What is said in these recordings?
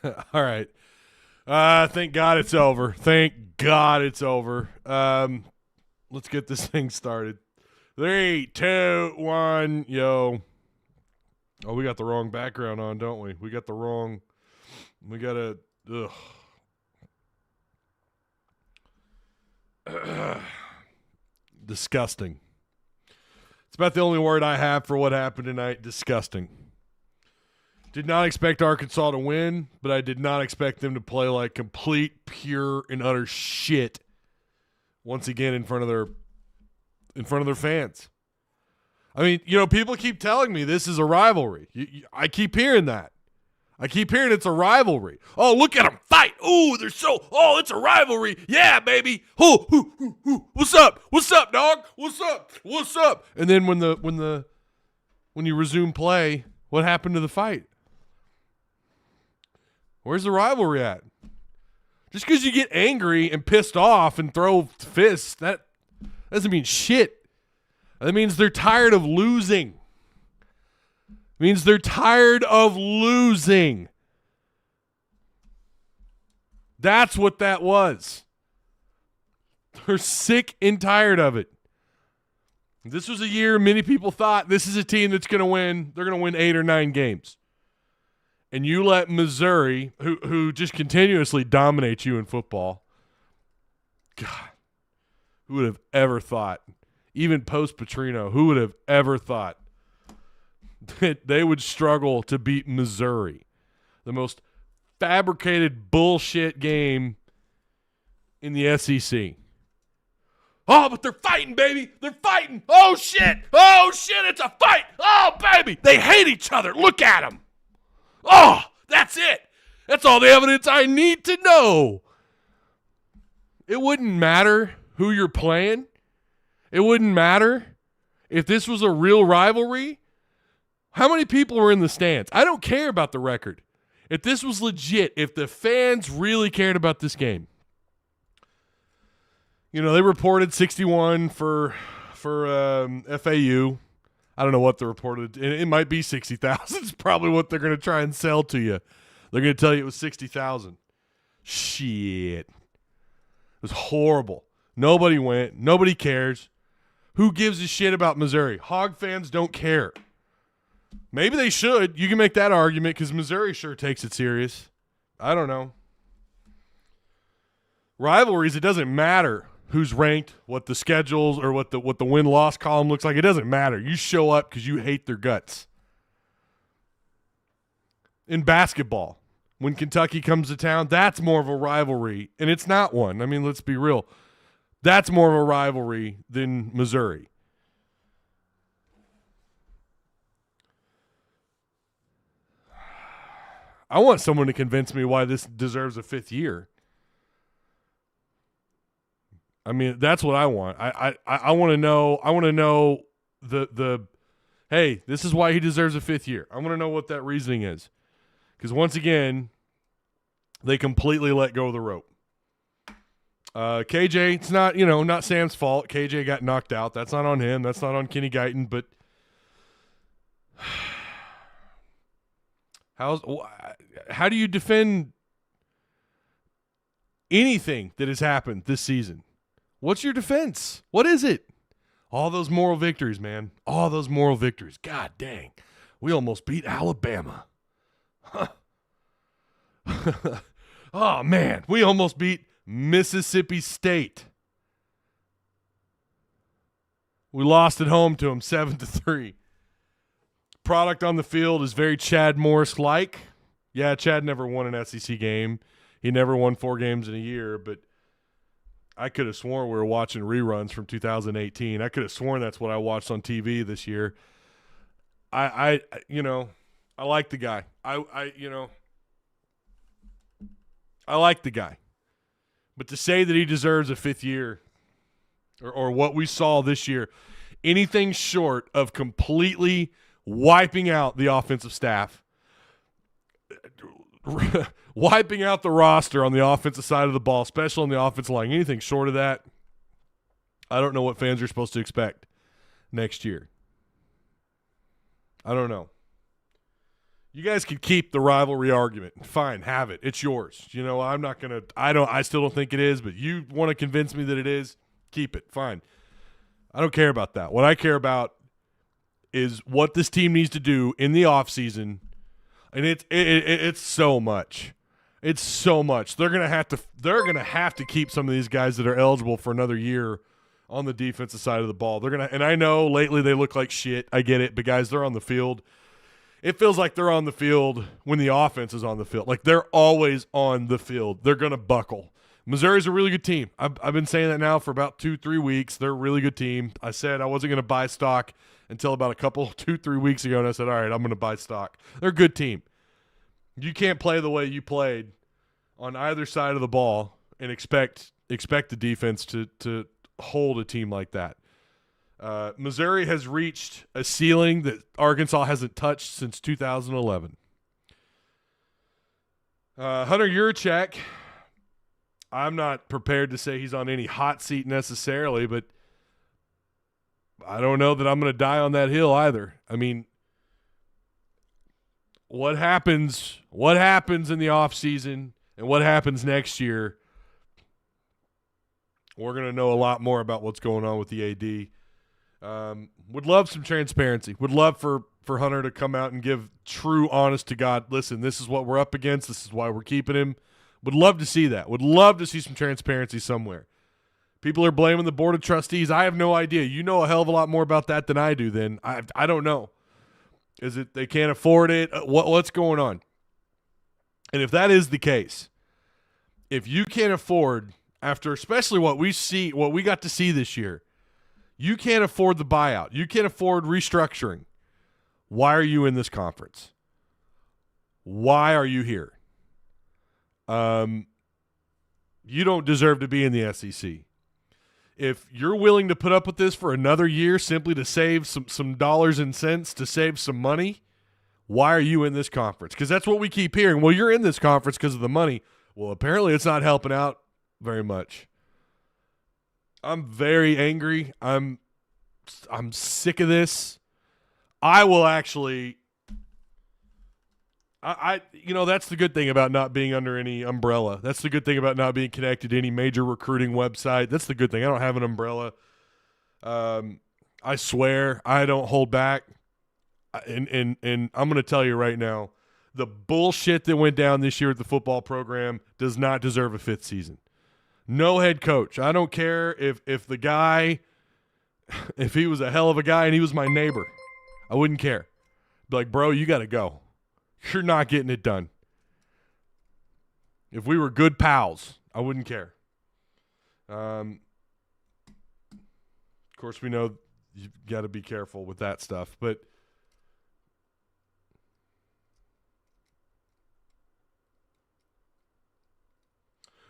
All right. Thank God it's over. Thank God it's over. Let's get this thing started. 3, 2, 1, yo. Oh, we got the wrong background on, don't we? We got a, disgusting. It's about the only word I have for what happened tonight. Disgusting. Did not expect Arkansas to win, but I did not expect them to play like complete, pure, and utter shit once again in front of their fans. I mean, people keep telling me this is a rivalry. I keep hearing that. I keep hearing it's a rivalry. Oh, look at them fight. Ooh, it's a rivalry. Yeah, baby. What's up? What's up, dog? What's up? What's up? And then when you resume play, what happened to the fight? Where's the rivalry at? Just because you get angry and pissed off and throw fists, that doesn't mean shit. That means they're tired of losing. It means they're tired of losing. That's what that was. They're sick and tired of it. This was a year many people thought this is a team that's going to win. They're going to win 8 or 9 games. And you let Missouri, who just continuously dominates you in football, God, who would have ever thought, even post-Petrino, who would have ever thought that they would struggle to beat Missouri, the most fabricated bullshit game in the SEC. Oh, but they're fighting, baby. They're fighting. Oh, shit. Oh, shit, it's a fight. Oh, baby. They hate each other. Look at them. Oh, that's it. That's all the evidence I need to know. It wouldn't matter who you're playing. It wouldn't matter if this was a real rivalry. How many people were in the stands? I don't care about the record. If this was legit, if the fans really cared about this game. They reported 61 for FAU. I don't know what they reported. It might be 60,000. It's probably what they're going to try and sell to you. They're going to tell you it was 60,000. Shit. It was horrible. Nobody went. Nobody cares. Who gives a shit about Missouri? Hog fans don't care. Maybe they should. You can make that argument because Missouri sure takes it serious. I don't know. Rivalries, it doesn't matter who's ranked, what the schedules or what the win-loss column looks like. It doesn't matter. You show up because you hate their guts. In basketball, when Kentucky comes to town, that's more of a rivalry, and it's not one. I mean, let's be real. That's more of a rivalry than Missouri. I want someone to convince me why this deserves a 5th year. I mean, that's what I want. I want to know. I want to know the hey, this is why he deserves a 5th year. I want to know what that reasoning is, because once again, they completely let go of the rope. KJ, it's not not Sam's fault. KJ got knocked out. That's not on him. That's not on Kenny Guyton. But how do you defend anything that has happened this season? What's your defense? What is it? All those moral victories, man. All those moral victories. God dang. We almost beat Alabama. Huh. Oh, man. We almost beat Mississippi State. We lost at home to them 7-3. Product on the field is very Chad Morris-like. Yeah, Chad never won an SEC game. He never won 4 games in a year, but I could have sworn we were watching reruns from 2018. I could have sworn that's what I watched on TV this year. I like the guy. I like the guy. But to say that he deserves a 5th year or what we saw this year, anything short of completely wiping out the offensive staff, wiping out the roster on the offensive side of the ball, especially on the offensive line, anything short of that, I don't know what fans are supposed to expect next year. I don't know. You guys could keep the rivalry argument. Fine, have it. It's yours. You know, I'm not going to – I still don't think it is, but you want to convince me that it is, keep it. Fine. I don't care about that. What I care about is what this team needs to do in the offseason, and it's so much. It's so much. They're gonna have to keep some of these guys that are eligible for another year on the defensive side of the ball. And I know lately they look like shit. I get it, but guys, they're on the field. It feels like they're on the field when the offense is on the field. Like, they're always on the field. They're gonna buckle. Missouri's a really good team. I've been saying that now for about 2-3 weeks. They're a really good team. I said I wasn't gonna buy stock until about 2-3 weeks ago, and I said, all right, I'm gonna buy stock. They're a good team. You can't play the way you played on either side of the ball and expect the defense to hold a team like that. Missouri has reached a ceiling that Arkansas hasn't touched since 2011. Hunter Yurachek, I'm not prepared to say he's on any hot seat necessarily, but I don't know that I'm going to die on that hill either. I mean, what happens in the offseason and what happens next year, we're going to know a lot more about what's going on with the AD. Would love some transparency. Would love for Hunter to come out and give true, honest to God, listen, this is what we're up against. This is why we're keeping him. Would love to see that. Would love to see some transparency somewhere. People are blaming the board of trustees. I have no idea. You know a hell of a lot more about that than I do then. I don't know. Is it they can't afford it? What's going on? And if that is the case, if you can't afford, after especially what we got to see this year, you can't afford the buyout. You can't afford restructuring. Why are you in this conference? Why are you here? You don't deserve to be in the SEC. If you're willing to put up with this for another year simply to save some dollars and cents, to save some money, why are you in this conference? Because that's what we keep hearing. Well, you're in this conference because of the money. Well, apparently it's not helping out very much. I'm very angry. I'm sick of this. I will actually that's the good thing about not being under any umbrella. That's the good thing about not being connected to any major recruiting website. That's the good thing. I don't have an umbrella. I swear I don't hold back. And I'm going to tell you right now, the bullshit that went down this year at the football program does not deserve a fifth season. No head coach. I don't care if the guy, if he was a hell of a guy and he was my neighbor, I wouldn't care. Be like, bro, you got to go. You're not getting it done. If we were good pals, I wouldn't care. Of course, we know you've got to be careful with that stuff, but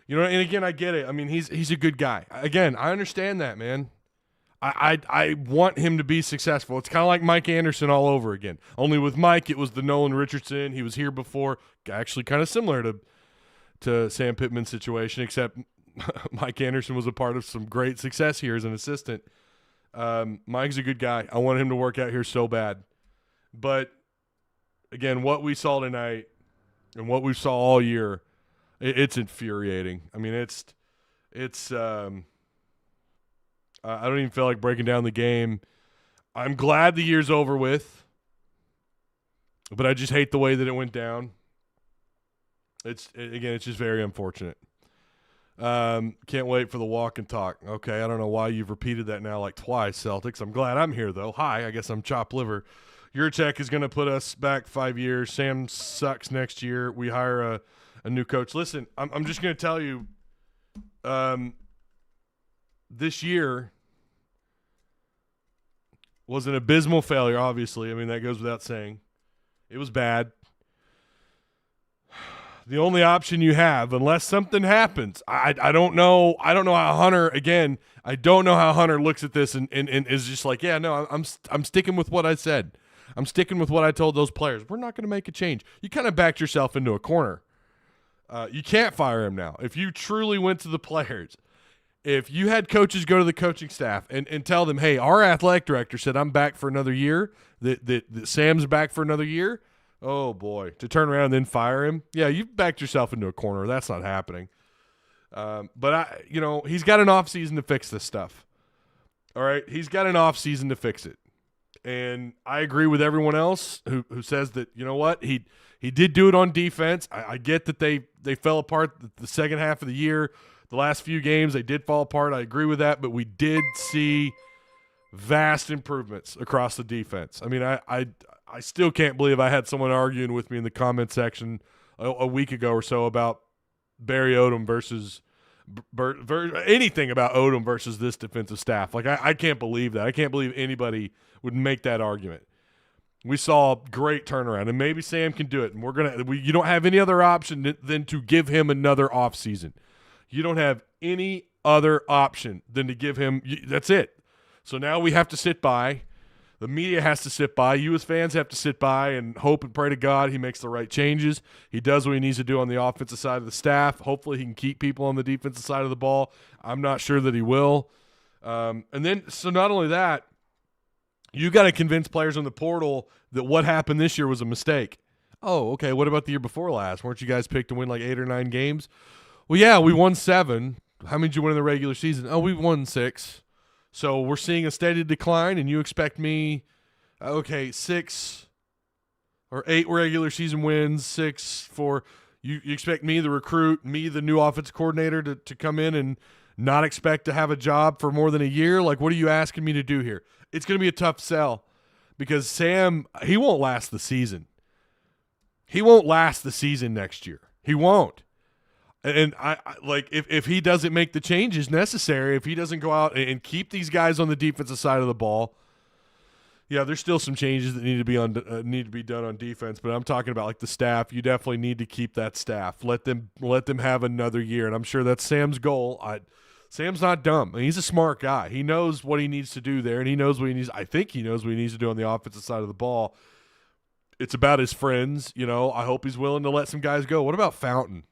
and again, I get it. I mean, he's a good guy. Again, I understand that, man. I want him to be successful. It's kind of like Mike Anderson all over again. Only with Mike, it was the Nolan Richardson. He was here before, actually kind of similar to Sam Pittman's situation, except Mike Anderson was a part of some great success here as an assistant. Mike's a good guy. I want him to work out here so bad. But, again, what we saw tonight and what we saw all year, it's infuriating. I mean, it's I don't even feel like breaking down the game. I'm glad the year's over with, but I just hate the way that it went down. It's just very unfortunate. Can't wait for the walk and talk. Okay, I don't know why you've repeated that now like twice, Celtics. I'm glad I'm here, though. Hi, I guess I'm chopped liver. Yurachek is going to put us back 5 years. Sam sucks next year. We hire a new coach. Listen, I'm just going to tell you, this year was an abysmal failure, obviously. I mean, that goes without saying. It was bad. The only option you have, unless something happens, I don't know. I don't know how Hunter, again, I don't know how Hunter looks at this and is just like, yeah, no, I'm sticking with what I said. I'm sticking with what I told those players. We're not going to make a change. You kind of backed yourself into a corner. You can't fire him now. If you truly went to the players, if you had coaches go to the coaching staff and tell them, hey, our athletic director said I'm back for another year, that Sam's back for another year, Oh, boy. To turn around and then fire him? Yeah, you've backed yourself into a corner. That's not happening. But he's got an offseason to fix this stuff. All right? He's got an offseason to fix it. And I agree with everyone else who says that, you know what, he did do it on defense. I get that they fell apart the second half of the year. The last few games, they did fall apart. I agree with that, but we did see vast improvements across the defense. I mean, I still can't believe I had someone arguing with me in the comment section a week ago or so about Barry Odom versus anything about Odom versus this defensive staff. Like, I can't believe that. I can't believe anybody would make that argument. We saw a great turnaround, and maybe Sam can do it. And you don't have any other option than to give him another offseason. You don't have any other option than to give him – that's it. So now we have to sit by. The media has to sit by. You as fans have to sit by and hope and pray to God he makes the right changes. He does what he needs to do on the offensive side of the staff. Hopefully he can keep people on the defensive side of the ball. I'm not sure that he will. So not only that, you got to convince players in the portal that what happened this year was a mistake. Oh, okay, what about the year before last? Weren't you guys picked to win like 8 or 9 games? Well, yeah, we won 7. How many did you win in the regular season? Oh, we won 6. So we're seeing a steady decline, and you expect me, 6 or 8 regular season wins, 6 for you expect me, the recruit, me, the new offensive coordinator, to come in and not expect to have a job for more than a year? Like, what are you asking me to do here? It's going to be a tough sell because Sam, he won't last the season. He won't last the season next year. He won't. And I like if he doesn't make the changes necessary, if he doesn't go out and keep these guys on the defensive side of the ball, yeah, there's still some changes that need to be done on defense. But I'm talking about like the staff. You definitely need to keep that staff. Let them have another year, and I'm sure that's Sam's goal. Sam's not dumb. I mean, he's a smart guy. He knows what he needs to do there, and he knows what he needs. I think he knows what he needs to do on the offensive side of the ball. It's about his friends. I hope he's willing to let some guys go. What about Fountain?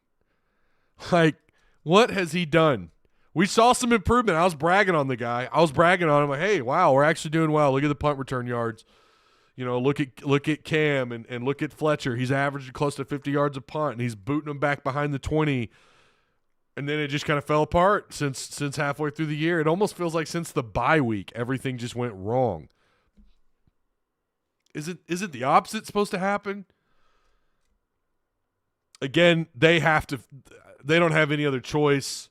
Like, what has he done? We saw some improvement. I was bragging on the guy. I was bragging on him like, hey, wow, we're actually doing well. Look at the punt return yards. Look at Cam and look at Fletcher. He's averaging close to 50 yards a punt, and he's booting them back behind the 20. And then it just kind of fell apart since halfway through the year. It almost feels like since the bye week, everything just went wrong. Is it the opposite supposed to happen? Again, they don't have any other choice.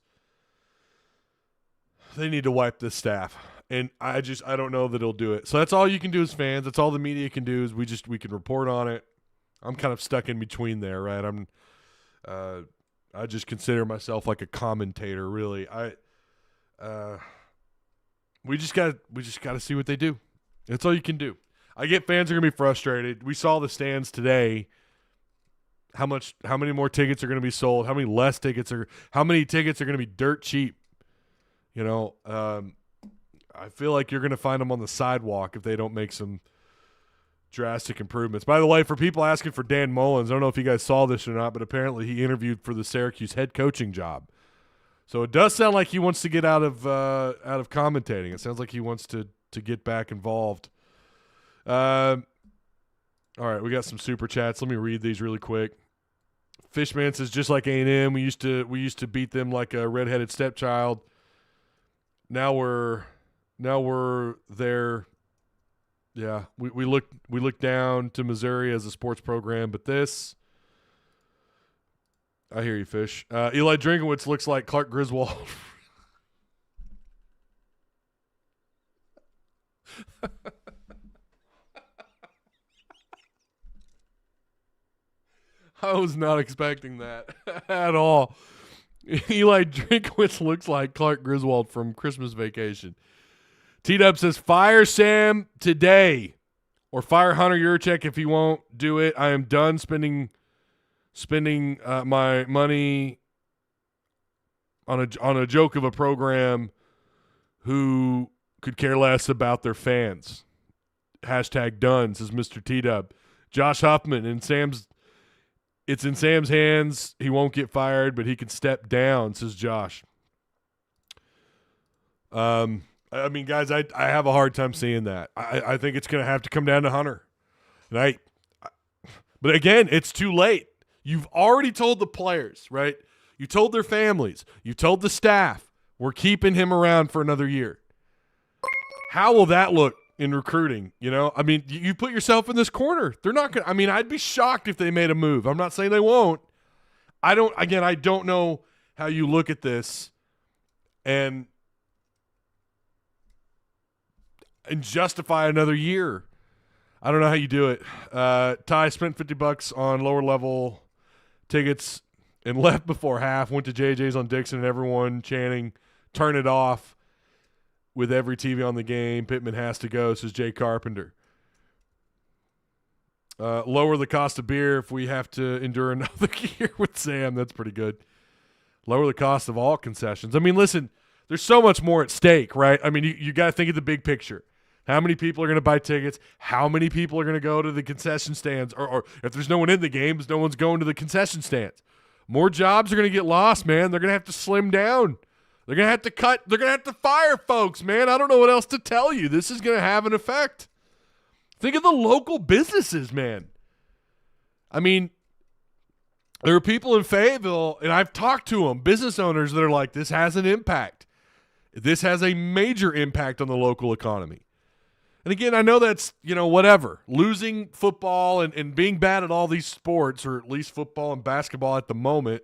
They need to wipe this staff. And I don't know that he'll do it. So that's all you can do as fans. That's all the media can do is we can report on it. I'm kind of stuck in between there, right? I just consider myself like a commentator, really. We just got to see what they do. That's all you can do. I get fans are going to be frustrated. We saw the stands today. How many more tickets are going to be sold? How many tickets are going to be dirt cheap? I feel like you're going to find them on the sidewalk if they don't make some drastic improvements. By the way, for people asking for Dan Mullins, I don't know if you guys saw this or not, but apparently he interviewed for the Syracuse head coaching job. So it does sound like he wants to get out of commentating. It sounds like he wants to get back involved. All right, we got some super chats. Let me read these really quick. Fishman says, just like A&M, we used to beat them like a redheaded stepchild. Now we're there. Yeah, we look down to Missouri as a sports program, but this, I hear you, Fish. Eli Drinkowitz looks like Clark Griswold. I was not expecting that at all. Eli Drinkowitz looks like Clark Griswold from Christmas Vacation. T-Dub says, fire Sam today or fire Hunter Yurchek if he won't do it. I am done spending my money on a joke of a program who could care less about their fans. Hashtag done, says Mr. T-Dub. Josh Huffman it's in Sam's hands. He won't get fired, but he can step down, says Josh. I mean, guys, I have a hard time seeing that. I think it's going to have to come down to Hunter. And But again, it's too late. You've already told the players, right? You told their families. You told the staff, we're keeping him around for another year. How will that look in recruiting? You know, I mean, you put yourself in this corner. They're not going to – I mean, I'd be shocked if they made a move. I'm not saying they won't. I don't know how you look at this and justify another year. I don't know how you do it. Ty spent $50 on lower level tickets and left before half, went to JJ's on Dixon, and everyone chanting, turn it off with every TV on the game. Pittman has to go, says Jay Carpenter. Lower the cost of beer if we have to endure another year with Sam. That's pretty good. Lower the cost of all concessions. I mean, listen, there's so much more at stake, right? I mean, you got to think of the big picture. How many people are going to buy tickets? How many people are going to go to the concession stands? Or if there's no one in the games, no one's going to the concession stands. More jobs are going to get lost, man. They're going to have to slim down. They're going to have to cut. They're going to have to fire folks, man. I don't know what else to tell you. This is going to have an effect. Think of the local businesses, man. I mean, there are people in Fayetteville, and I've talked to them, business owners that are like, this has an impact. This has a major impact on the local economy. And again, I know that's, whatever. Losing football and being bad at all these sports, or at least football and basketball at the moment,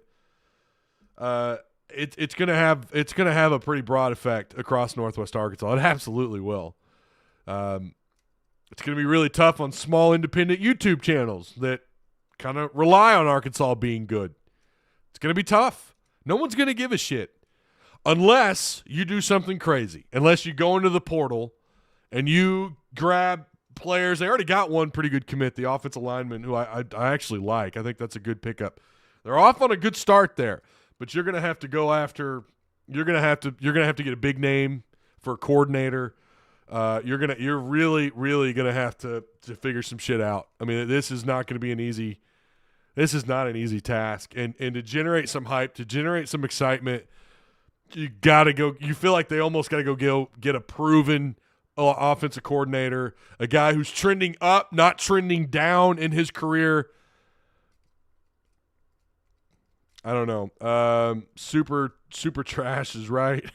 it's gonna have a pretty broad effect across Northwest Arkansas. It absolutely will. It's gonna be really tough on small independent YouTube channels that kind of rely on Arkansas being good. It's gonna be tough. No one's gonna give a shit unless you do something crazy. Unless you go into the portal and you grab players. They already got one pretty good commit, the offensive lineman, who I actually like. I think that's a good pickup. They're off on a good start there, but you're going to have to go after. You're going to have to get a big name for a coordinator. You're really going to have to figure some shit out. I mean, this is not going to be an easy. This is not an easy task, and to generate some hype, to generate some excitement, you got to go. You feel like they almost got to go get a proven offensive coordinator, a guy who's trending up, not trending down in his career. I don't know. Super trash is right.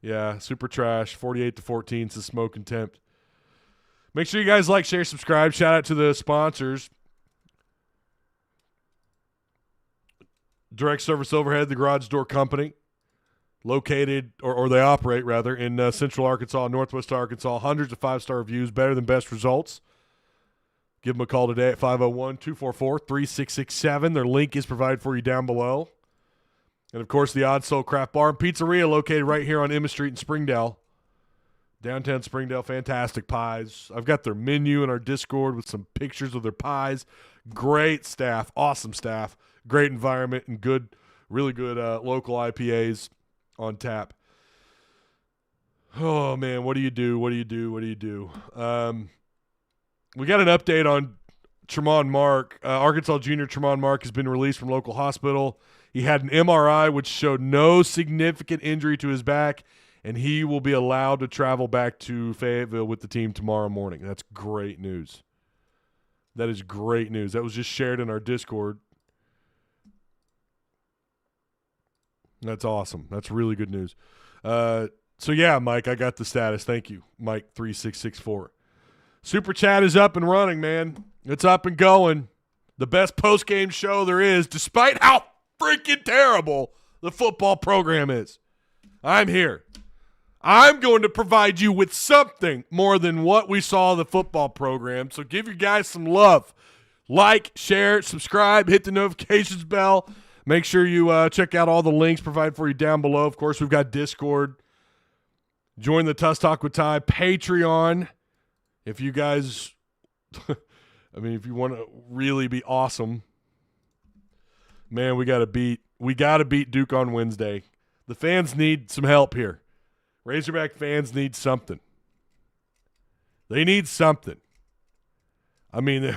Yeah, super trash. 48-14 is the smoke and tempt. Make sure you guys like, share, subscribe. Shout out to the sponsors. Direct Service Overhead, the Garage Door Company. Located, or they operate, rather, in Central Arkansas, Northwest Arkansas. Hundreds of five-star reviews, better than best results. Give them a call today at 501-244-3667. Their link is provided for you down below. And, of course, the Odd Soul Craft Bar and Pizzaria, located right here on Emma Street in Springdale. Downtown Springdale, fantastic pies. I've got their menu in our Discord with some pictures of their pies. Great staff, awesome staff, great environment, and really good local IPAs on tap. Oh, man, what do you do? We got an update on Tremont Mark. Arkansas junior Tremont Mark has been released from local hospital. He had an MRI which showed no significant injury to his back, and he will be allowed to travel back to Fayetteville with the team tomorrow morning. That's great news. That is great news. That was just shared in our Discord. That's awesome. That's really good news. So, yeah, Mike, I got the status. Thank you, Mike3664. Super Chat is up and running, man. It's up and going. The best post-game show there is, despite how freaking terrible the football program is. I'm here. I'm going to provide you with something more than what we saw in the football program. So give your guys some love. Like, share, subscribe, hit the notifications bell. Make sure you check out all the links provided for you down below. Of course, we've got Discord. Join the Tuss Talk with Ty Patreon. If you guys, if you want to really be awesome, man, we got to beat Duke on Wednesday. The fans need some help here. Razorback fans need something. They need something. I mean,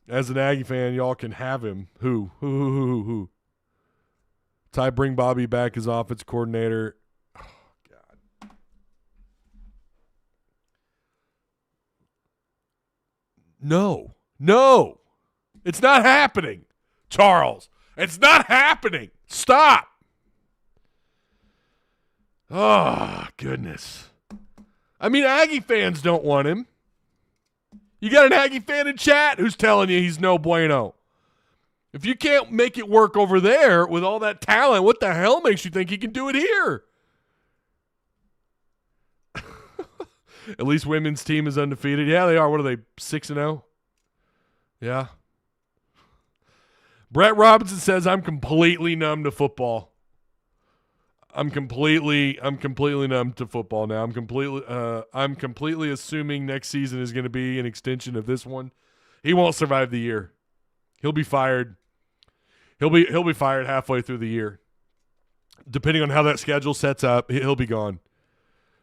as an Aggie fan, y'all can have him. Who? Ty, bring Bobby back as offense coordinator. Oh, God. No. It's not happening, Charles. It's not happening. Stop. Oh, goodness. I mean, Aggie fans don't want him. You got an Aggie fan in chat who's telling you he's no bueno. If you can't make it work over there with all that talent, what the hell makes you think he can do it here? At least women's team is undefeated. Yeah, they are. What are they, 6-0? Yeah. Brett Robinson says, I'm completely numb to football. I'm completely numb to football now. I'm completely assuming next season is going to be an extension of this one. He won't survive the year. He'll be fired. He'll be fired halfway through the year. Depending on how that schedule sets up, he'll be gone.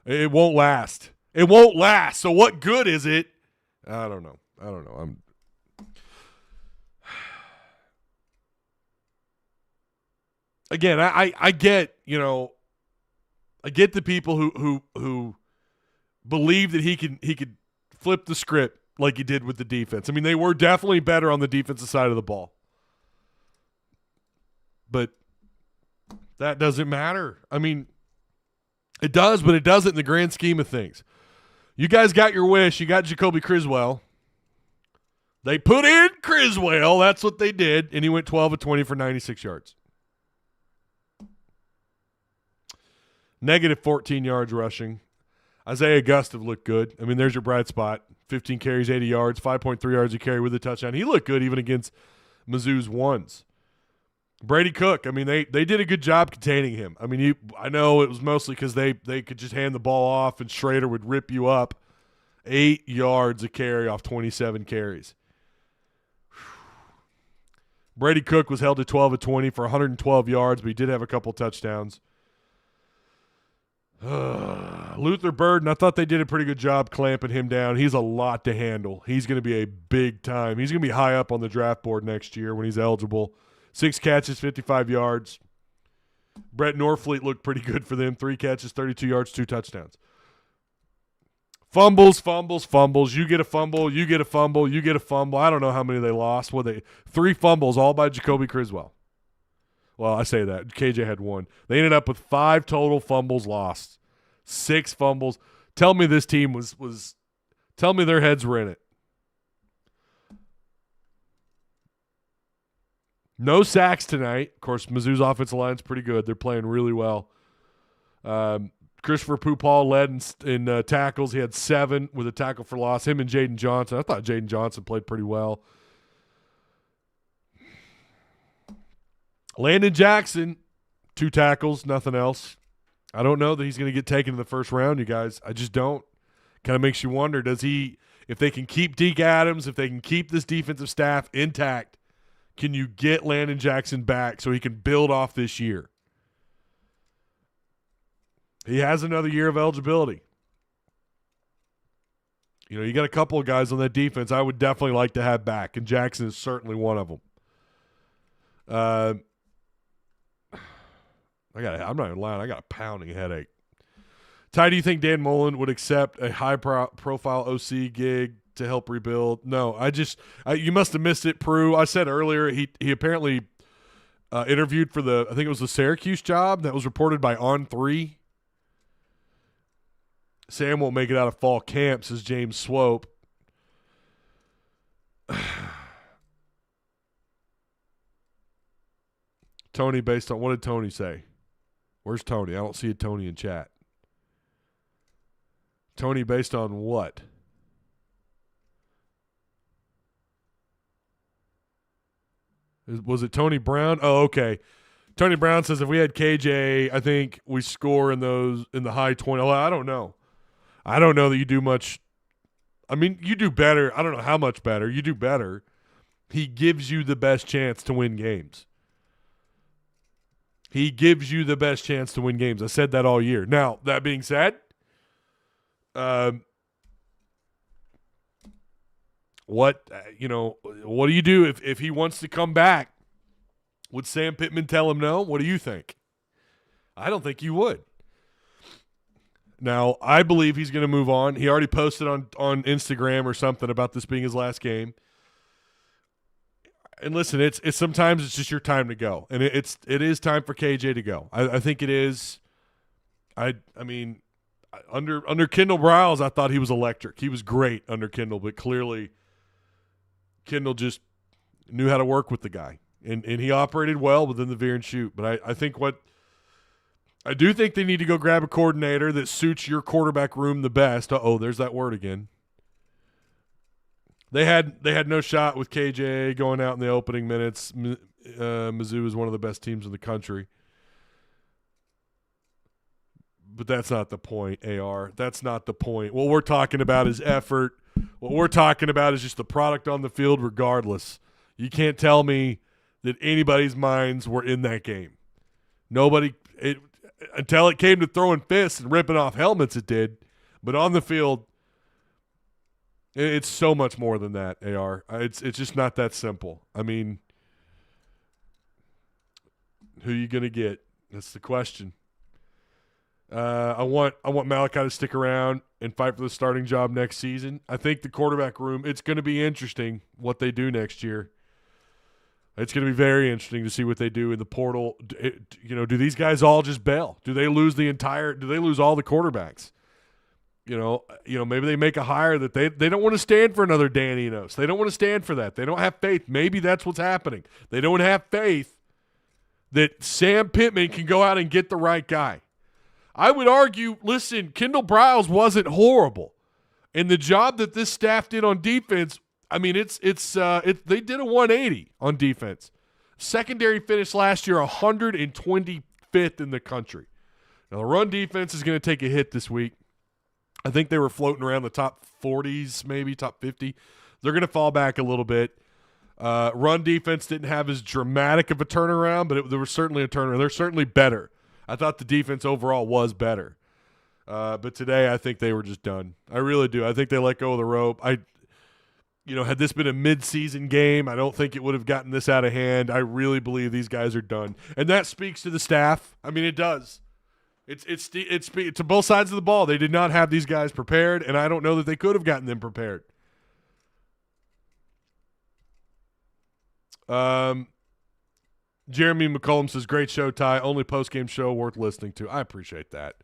It won't last. It won't last. So what good is it? I don't know. Again, I get, I get the people who believe that he could flip the script like he did with the defense. I mean, they were definitely better on the defensive side of the ball. But that doesn't matter. I mean, it does, but it doesn't in the grand scheme of things. You guys got your wish. You got Jacoby Criswell. They put in Criswell. That's what they did. And he went 12 of 20 for 96 yards. Negative 14 yards rushing. Isaiah Gustav looked good. I mean, there's your bright spot. 15 carries, 80 yards, 5.3 yards a carry with a touchdown. He looked good even against Mizzou's ones. Brady Cook, I mean, they did a good job containing him. I mean, I know it was mostly because they could just hand the ball off and Schrader would rip you up. 8 yards a carry off 27 carries. Brady Cook was held to 12 of 20 for 112 yards, but he did have a couple touchdowns. Luther Burden, I thought they did a pretty good job clamping him down. He's a lot to handle. He's going to be a big time. He's going to be high up on the draft board next year when he's eligible. 6 catches, 55 yards. Brett Norfleet looked pretty good for them. 3 catches, 32 yards, 2 touchdowns. Fumbles. You get a fumble, you get a fumble, you get a fumble. I don't know how many they lost. 3 fumbles, all by Jacoby Criswell. Well, I say that. KJ had 1. They ended up with 5 total fumbles lost. 6 fumbles. Tell me this team was tell me their heads were in it. No sacks tonight. Of course, Mizzou's offensive line is pretty good. They're playing really well. Christopher Pupal led in tackles. He had 7 with a tackle for loss. Him and Jaden Johnson. I thought Jaden Johnson played pretty well. Landon Jackson, 2 tackles, nothing else. I don't know that he's going to get taken in the first round, you guys. I just don't. Kind of makes you wonder, if they can keep Deke Adams, if they can keep this defensive staff intact, can you get Landon Jackson back so he can build off this year? He has another year of eligibility. You got a couple of guys on that defense I would definitely like to have back, and Jackson is certainly one of them. I'm not even lying. I got a pounding headache. Ty, do you think Dan Mullen would accept a high-profile OC gig to help rebuild? No, you must have missed it, Prue. I said earlier he apparently interviewed for I think it was the Syracuse job that was reported by On3. Sam won't make it out of fall camp, says James Swope. Tony, based on what did Tony say? Where's Tony? I don't see a Tony in chat. Tony, based on what? Was it Tony Brown? Oh, okay. Tony Brown says if we had KJ, I think we score in the high 20. Well, I don't know. I don't know that you do much. I mean, you do better. I don't know how much better. You do better. He gives you the best chance to win games. He gives you the best chance to win games. I said that all year. Now, that being said, what do you do if he wants to come back? Would Sam Pittman tell him no? What do you think? I don't think you would. Now, I believe he's going to move on. He already posted on Instagram or something about this being his last game. And listen, it's sometimes it's just your time to go, and it is time for KJ to go. I think it is. I mean, under Kendall Briles, I thought he was electric. He was great under Kendall, but clearly Kendall just knew how to work with the guy, and he operated well within the veer and shoot. But I do think they need to go grab a coordinator that suits your quarterback room the best. There's that word again. They had no shot with KJ going out in the opening minutes. Mizzou is one of the best teams in the country. But that's not the point, AR. That's not the point. What we're talking about is effort. What we're talking about is just the product on the field regardless. You can't tell me that anybody's minds were in that game. Nobody – until it came to throwing fists and ripping off helmets, it did. But on the field – it's so much more than that, AR. It's just not that simple. I mean, who are you going to get? That's the question. I want Malachi to stick around and fight for the starting job next season. I think the quarterback room, it's going to be interesting what they do next year. It's going to be very interesting to see what they do in the portal. Do these guys all just bail? Do they lose all the quarterbacks? Maybe they make a hire that they don't want to stand for another Dan Enos. They don't want to stand for that. They don't have faith. Maybe that's what's happening. They don't have faith that Sam Pittman can go out and get the right guy. I would argue, listen, Kendall Briles wasn't horrible. And the job that this staff did on defense, I mean, they did a 180 on defense. Secondary finished last year 125th in the country. Now, the run defense is going to take a hit this week. I think they were floating around the top 40s, maybe top 50. They're going to fall back a little bit. Run defense didn't have as dramatic of a turnaround, but there was certainly a turnaround. They're certainly better. I thought the defense overall was better. But today I think they were just done. I really do. I think they let go of the rope. Had this been a mid-season game, I don't think it would have gotten this out of hand. I really believe these guys are done. And that speaks to the staff. I mean, it does. It's to both sides of the ball. They did not have these guys prepared, and I don't know that they could have gotten them prepared. Jeremy McCollum says, great show, Ty. Only post-game show worth listening to. I appreciate that.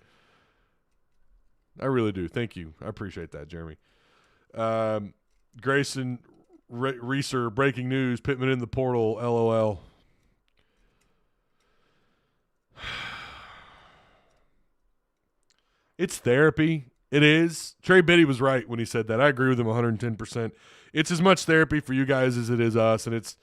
I really do. Thank you. I appreciate that, Jeremy. Grayson Reeser, breaking news, Pittman in the portal, LOL. It's therapy. It is. Trey Biddy was right when he said that. I agree with him 110%. It's as much therapy for you guys as it is us, and it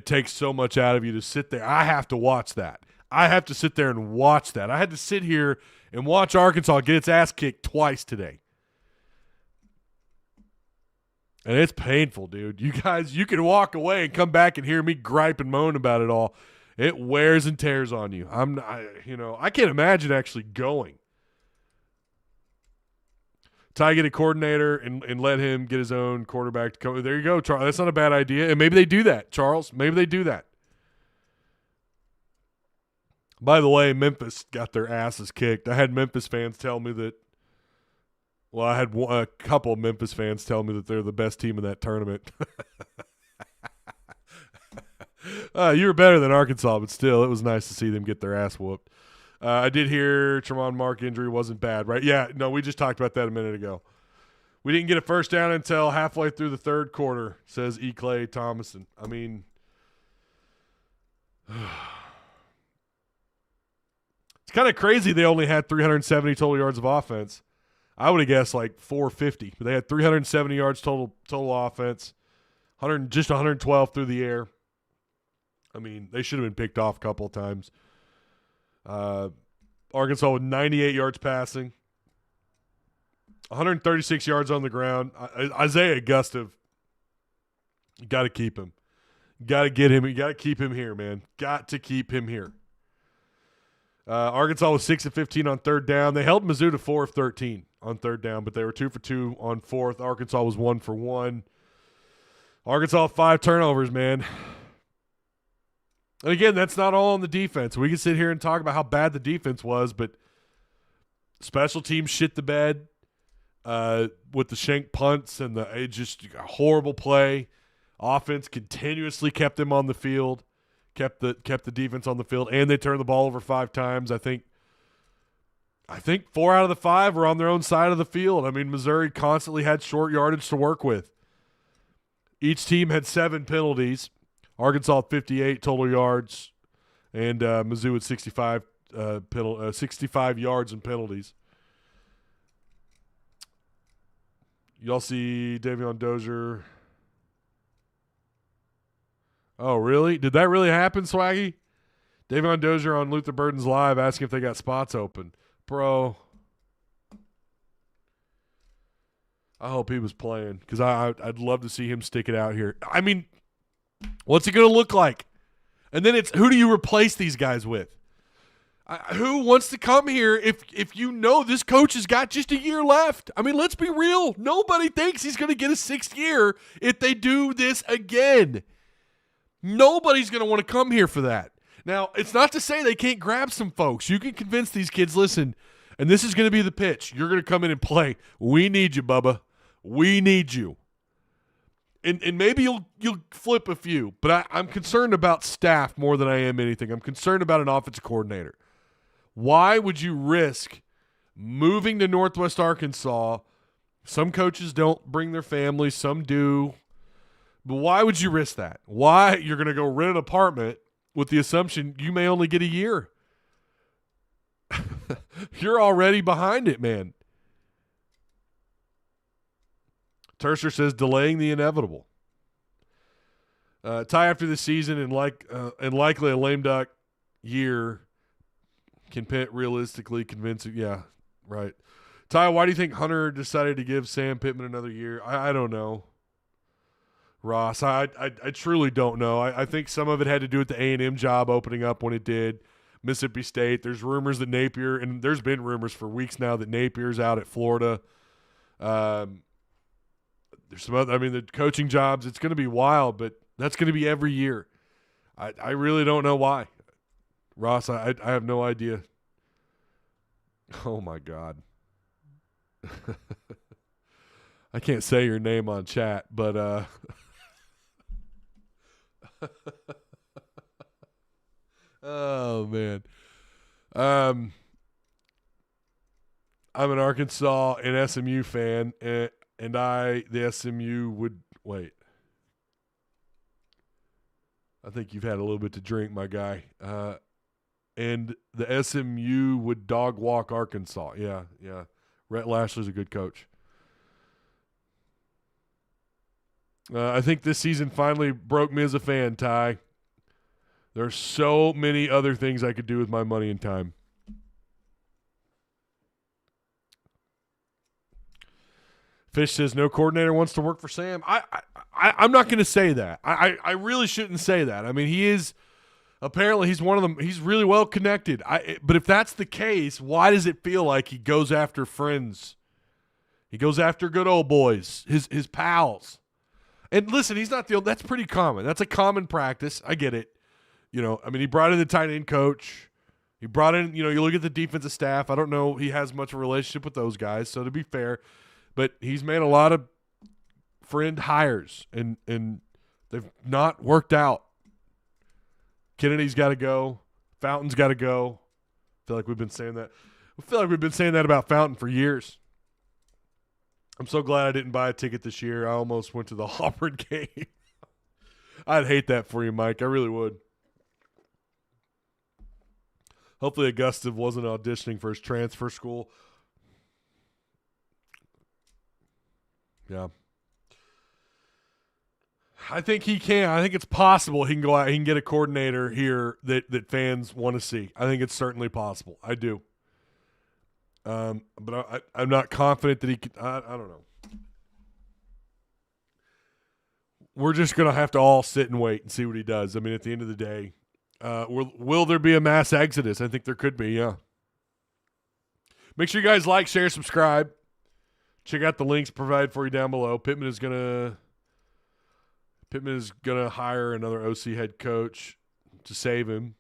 takes so much out of you to sit there. I have to watch that. I have to sit there and watch that. I had to sit here and watch Arkansas get its ass kicked twice today. And it's painful, dude. You guys, you can walk away and come back and hear me gripe and moan about it all. It wears and tears on you. I can't imagine actually going. Ty, get a coordinator and let him get his own quarterback to come. There you go, Charles. That's not a bad idea. And maybe they do that, Charles. Maybe they do that. By the way, Memphis got their asses kicked. I had Memphis fans tell me that. Well, I had a couple of Memphis fans tell me that they're the best team in that tournament. You were better than Arkansas, but still, it was nice to see them get their ass whooped. I did hear Tremont Mark injury wasn't bad, right? Yeah, no, we just talked about that a minute ago. We didn't get a first down until halfway through the third quarter, says E. Clay Thomason. I mean, it's kind of crazy they only had 370 total yards of offense. I would have guessed like 450, but they had 370 yards total offense, 112 through the air. I mean, they should have been picked off a couple of times. Arkansas with 98 yards passing, 136 yards on the ground. Isaiah Gustav, you got to keep him. You got to get him. You got to keep him here, man. Got to keep him here. Arkansas was 6 of 15 on third down. They held Mizzou to 4 of 13 on third down, but they were 2 for 2 on fourth. Arkansas was 1 for 1. Arkansas 5 turnovers, man. And again, that's not all on the defense. We can sit here and talk about how bad the defense was, but special teams shit the bed with the shank punts and it just a horrible play. Offense continuously kept them on the field, kept the defense on the field, and they turned the ball over 5 times. I think 4 out of the 5 were on their own side of the field. I mean, Missouri constantly had short yardage to work with. Each team had 7 penalties. Arkansas 58 total yards, and Mizzou at 65 65 yards and penalties. Y'all see Davion Dozier. Oh, really? Did that really happen, Swaggy? Davion Dozier on Luther Burden's Live asking if they got spots open. Bro, I hope he was playing because I'd love to see him stick it out here. I mean, what's it going to look like? And then it's who do you replace these guys with? Who wants to come here if you know this coach has got just a year left? I mean, let's be real. Nobody thinks he's going to get a 6th year if they do this again. Nobody's going to want to come here for that. Now, it's not to say they can't grab some folks. You can convince these kids, listen, and this is going to be the pitch. You're going to come in and play. We need you, Bubba. We need you. And maybe you'll flip a few, but I'm concerned about staff more than I am anything. I'm concerned about an offensive coordinator. Why would you risk moving to Northwest Arkansas? Some coaches don't bring their families, some do. But why would you risk that? Why you're going to go rent an apartment with the assumption you may only get a year? You're already behind it, man. Terser says delaying the inevitable. Tie after the season and likely a lame duck year. Can Pitt realistically convince it? Yeah, right. Ty, why do you think Hunter decided to give Sam Pittman another year? I don't know. Ross, I truly don't know. I think some of it had to do with the A&M job opening up when it did. Mississippi State. There's rumors that Napier, and there's been rumors for weeks now that Napier's out at Florida. There's some other, I mean, the coaching jobs, it's going to be wild, but that's going to be every year. I really don't know why. Ross, I have no idea. Oh, my God. I can't say your name on chat, but oh, man. I'm an Arkansas and SMU fan, and the SMU would – wait. I think you've had a little bit to drink, my guy. And the SMU would dog walk Arkansas. Yeah. Rhett Lashley's a good coach. I think this season finally broke me as a fan, Ty. There's so many other things I could do with my money and time. Fish says no coordinator wants to work for Sam. I'm not going to say that. I really shouldn't say that. I mean, he is apparently he's one of them. He's really well connected. But if that's the case, why does it feel like he goes after friends? He goes after good old boys, his pals. And listen, he's not the only. That's pretty common. That's a common practice. I get it. You know, I mean, he brought in the tight end coach. He brought in, you look at the defensive staff. I don't know he has much of a relationship with those guys. So to be fair, but he's made a lot of friend hires, and they've not worked out. Kennedy's got to go. Fountain's got to go. I feel like we've been saying that. I feel like we've been saying that about Fountain for years. I'm so glad I didn't buy a ticket this year. I almost went to the Auburn game. I'd hate that for you, Mike. I really would. Hopefully Augusta wasn't auditioning for his transfer school. Yeah. I think he can. I think it's possible he can go out. He can get a coordinator here that fans want to see. I think it's certainly possible. I do. But I'm not confident that he can. I don't know. We're just going to have to all sit and wait and see what he does. I mean, at the end of the day, will there be a mass exodus? I think there could be, yeah. Make sure you guys like, share, subscribe. Check out the links provided for you down below. Pittman is gonna hire another OC head coach. to save him.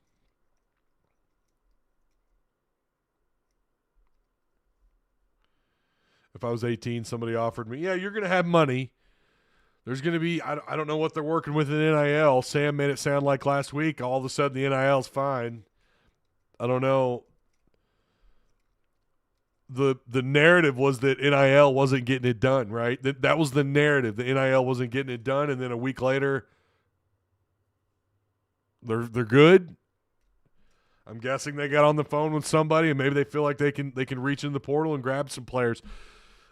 If I was 18, somebody offered me, yeah, you're going to have money. There's going to be, I don't know what they're working with in NIL. Sam made it sound like last week, all of a sudden the NIL's fine. I don't know. The narrative was that NIL wasn't getting it done, right? That was the narrative. The NIL wasn't getting it done, and then a week later, they're good. I'm guessing they got on the phone with somebody, and maybe they feel like they can reach in the portal and grab some players.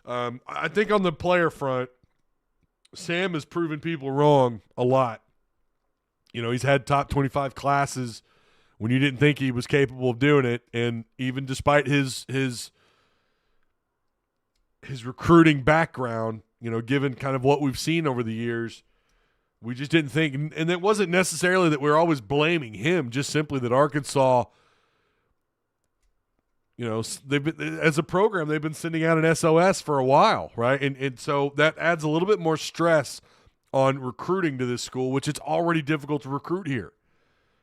I think on the player front, Sam has proven people wrong a lot. You know, he's had top 25 classes when you didn't think he was capable of doing it, and even despite his recruiting background, you know, given kind of what we've seen over the years, we just didn't think, and it wasn't necessarily that we're always blaming him, just simply that Arkansas, you know, they've been, as a program, they've been sending out an SOS for a while, right? And so that adds a little bit more stress on recruiting to this school, which it's already difficult to recruit here.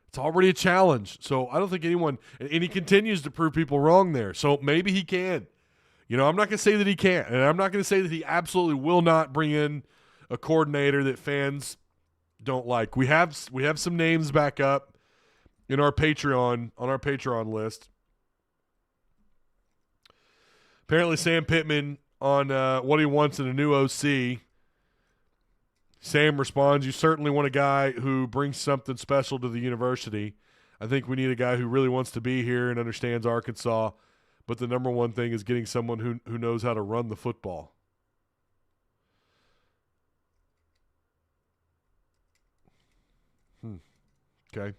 It's already a challenge. So I don't think anyone, and he continues to prove people wrong there. So maybe he can. You know, I'm not going to say that he can't, and I'm not going to say that he absolutely will not bring in a coordinator that fans don't like. We have some names back up in our Patreon, on our Patreon list. Apparently Sam Pittman on what he wants in a new OC. Sam responds, you certainly want a guy who brings something special to the university. I think we need a guy who really wants to be here and understands Arkansas. But the number one thing is getting someone who knows how to run the football. Okay.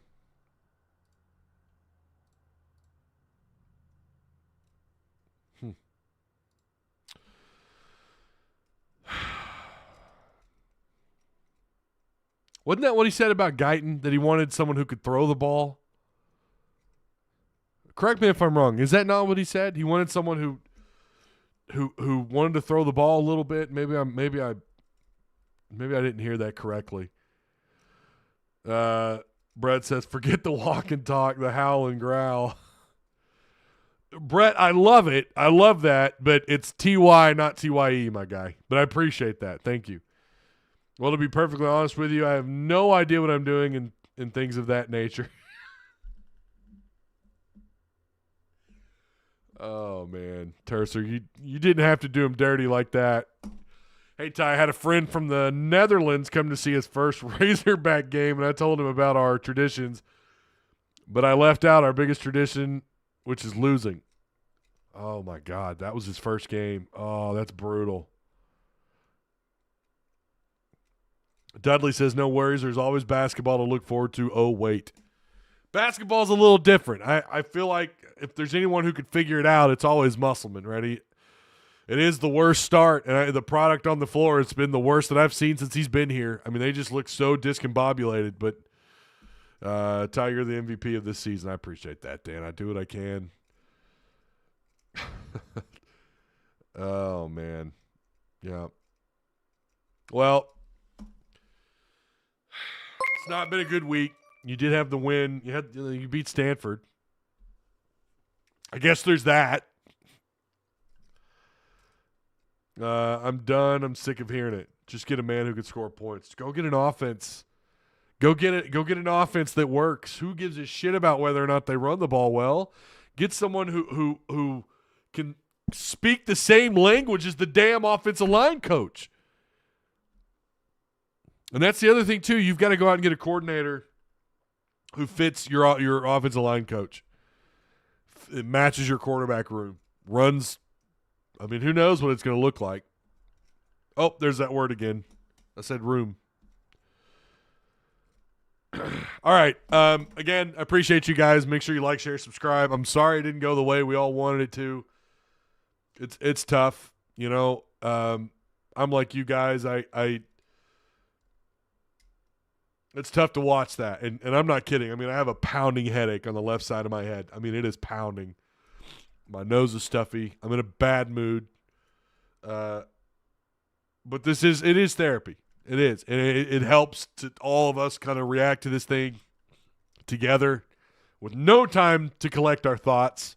Wasn't that what he said about Guyton, that he wanted someone who could throw the ball? Correct me if I'm wrong. Is that not what he said? He wanted someone who wanted to throw the ball a little bit. Maybe I didn't hear that correctly. Brett says, forget the walk and talk, the howl and growl. Brett, I love it. I love that, but it's TY, not TYE, my guy. But I appreciate that. Thank you. Well, to be perfectly honest with you, I have no idea what I'm doing in things of that nature. Oh, man. Tercer, you didn't have to do him dirty like that. Hey, Ty, I had a friend from the Netherlands come to see his first Razorback game, and I told him about our traditions. But I left out our biggest tradition, which is losing. Oh, my God. That was his first game. Oh, that's brutal. Dudley says, no worries. There's always basketball to look forward to. Oh, wait. Basketball's a little different. I feel like if there's anyone who could figure it out, it's always Musselman, right? It is the worst start, and the product on the floor has been the worst that I've seen since he's been here. I mean, they just look so discombobulated, but Ty, you're the MVP of this season. I appreciate that, Dan. I do what I can. Oh, man. Yeah. Well, it's not been a good week. You did have the win. You beat Stanford. I guess there's that. I'm done. I'm sick of hearing it. Just get a man who can score points. Go get an offense. Go get it. Go get an offense that works. Who gives a shit about whether or not they run the ball well? Get someone who can speak the same language as the damn offensive line coach. And that's the other thing too. You've got to go out and get a coordinator who fits your offensive line coach. It matches your quarterback room. Runs. I mean, who knows what it's going to look like? Oh, there's that word again. I said room. All right. Again, I appreciate you guys. Make sure you like, share, subscribe. I'm sorry it didn't go the way we all wanted it to. It's tough. You know, I'm like you guys. It's tough to watch that. And I'm not kidding. I mean, I have a pounding headache on the left side of my head. I mean, it is pounding. My nose is stuffy. I'm in a bad mood. But it is therapy. It is. And it helps to all of us kind of react to this thing together with no time to collect our thoughts.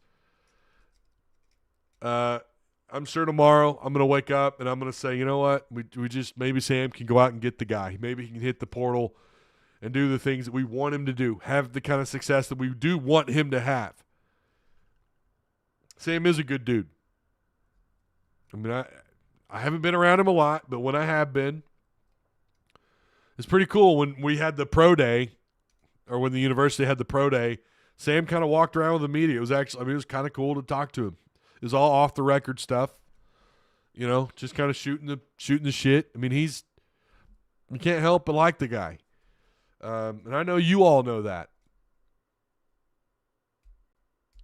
I'm sure tomorrow I'm going to wake up and I'm going to say, you know what? We just maybe Sam can go out and get the guy. Maybe he can hit the portal and do the things that we want him to do, have the kind of success that we do want him to have. Sam is a good dude. I mean, I haven't been around him a lot, but when I have been, it's pretty cool. When we had the pro day, or when the university had the pro day, Sam kind of walked around with the media. It was it was kind of cool to talk to him. It was all off the record stuff, you know, just kind of shooting the shit. I mean, you can't help but like the guy, and I know you all know that.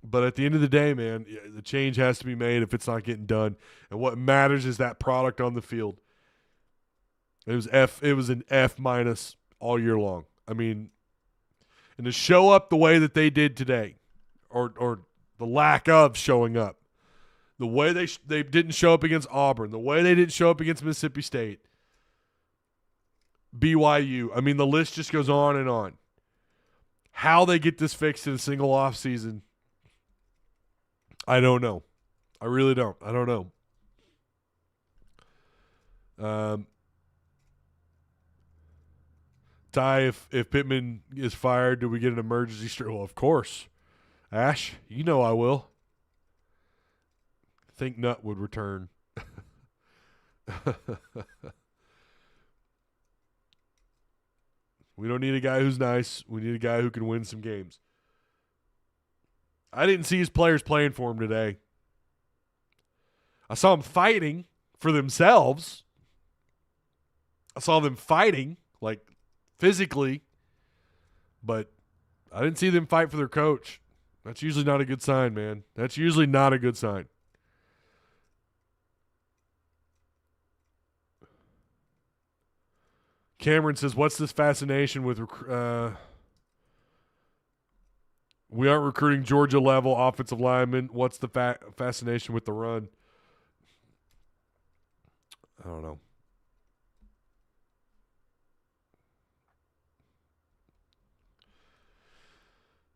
But at the end of the day, man, the change has to be made if it's not getting done, and what matters is that product on the field. It was an F- all year long. I mean, and to show up the way that they did today, or the lack of showing up. The way they didn't show up against Auburn, the way they didn't show up against Mississippi State, BYU. I mean, the list just goes on and on. How they get this fixed in a single offseason, I don't know. I really don't. I don't know. Ty, if Pittman is fired, do we get an emergency strike? Well, of course. Ash, you know I will. Think Nut would return. We don't need a guy who's nice. We need a guy who can win some games. I didn't see his players playing for him today. I saw them fighting for themselves. I saw them fighting, like physically, but I didn't see them fight for their coach. That's usually not a good sign, man. That's usually not a good sign. Cameron says, what's this fascination with we aren't recruiting Georgia level offensive linemen. What's the fascination with the run? I don't know.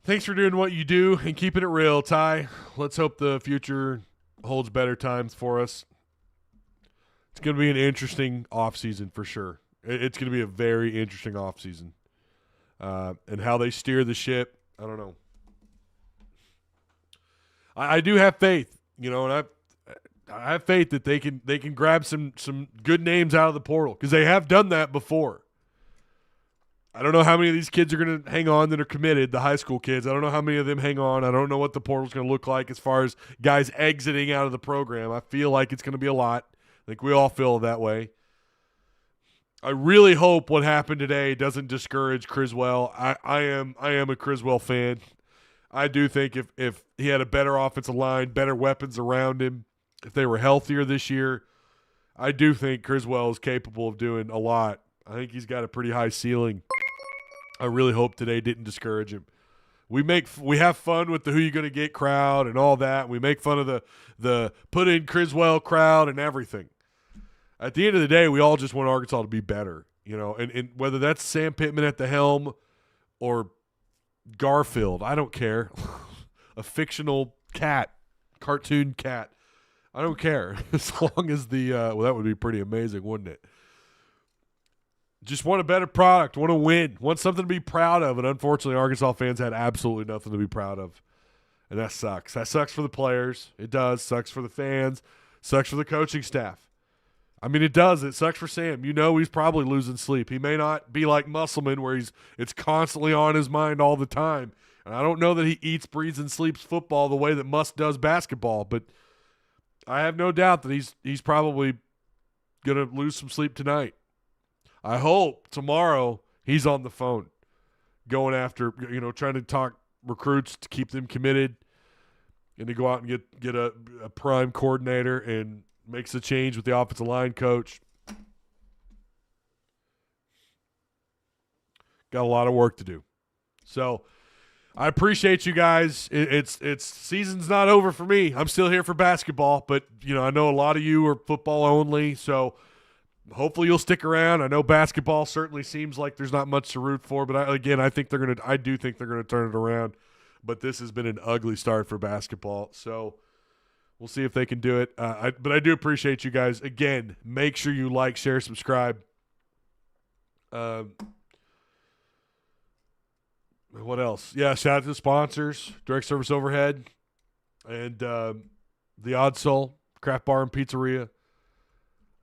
Thanks for doing what you do and keeping it real, Ty. Let's hope the future holds better times for us. It's going to be an interesting offseason for sure. It's going to be a very interesting offseason. And how they steer the ship, I don't know. I do have faith, you know, and I have faith that they can grab some good names out of the portal because they have done that before. I don't know how many of these kids are going to hang on that are committed, the high school kids. I don't know how many of them hang on. I don't know what the portal's going to look like as far as guys exiting out of the program. I feel like it's going to be a lot. I think we all feel that way. I really hope what happened today doesn't discourage Criswell. I am a Criswell fan. I do think if he had a better offensive line, better weapons around him, if they were healthier this year, I do think Criswell is capable of doing a lot. I think he's got a pretty high ceiling. I really hope today didn't discourage him. We have fun with the who you going to get crowd and all that. We make fun of the put in Criswell crowd and everything. At the end of the day, we all just want Arkansas to be better, you know, and whether that's Sam Pittman at the helm or Garfield, I don't care. A fictional cat, cartoon cat. I don't care. As long as well, that would be pretty amazing, wouldn't it? Just want a better product, want to win, want something to be proud of, and unfortunately Arkansas fans had absolutely nothing to be proud of, and that sucks. That sucks for the players. It does. Sucks for the fans. Sucks for the coaching staff. I mean, it does. It sucks for Sam. You know he's probably losing sleep. He may not be like Musselman where it's constantly on his mind all the time. And I don't know that he eats, breathes, and sleeps football the way that Muss does basketball, but I have no doubt that he's probably going to lose some sleep tonight. I hope tomorrow he's on the phone going after, you know, trying to talk recruits to keep them committed and to go out and get a prime coordinator and makes a change with the offensive line coach. Got a lot of work to do. So I appreciate you guys. It's season's not over for me. I'm still here for basketball, but you know, I know a lot of you are football only. So hopefully you'll stick around. I know basketball certainly seems like there's not much to root for, but I do think they're gonna turn it around. But this has been an ugly start for basketball, so we'll see if they can do it. But I do appreciate you guys. Again, make sure you like, share, subscribe. What else? Yeah, shout out to the sponsors, Direct Service Overhead, and the Odd Soul, Craft Bar and Pizzaria.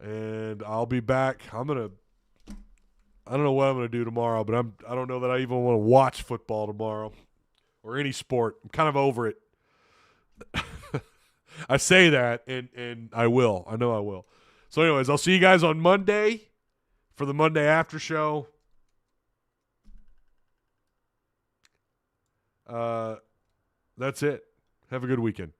And I'll be back. I don't know what I'm gonna do tomorrow, but I don't know that I even want to watch football tomorrow or any sport. I'm kind of over it. I say that, and I will. I know I will. So, anyways, I'll see you guys on Monday for the Monday after show. That's it. Have a good weekend.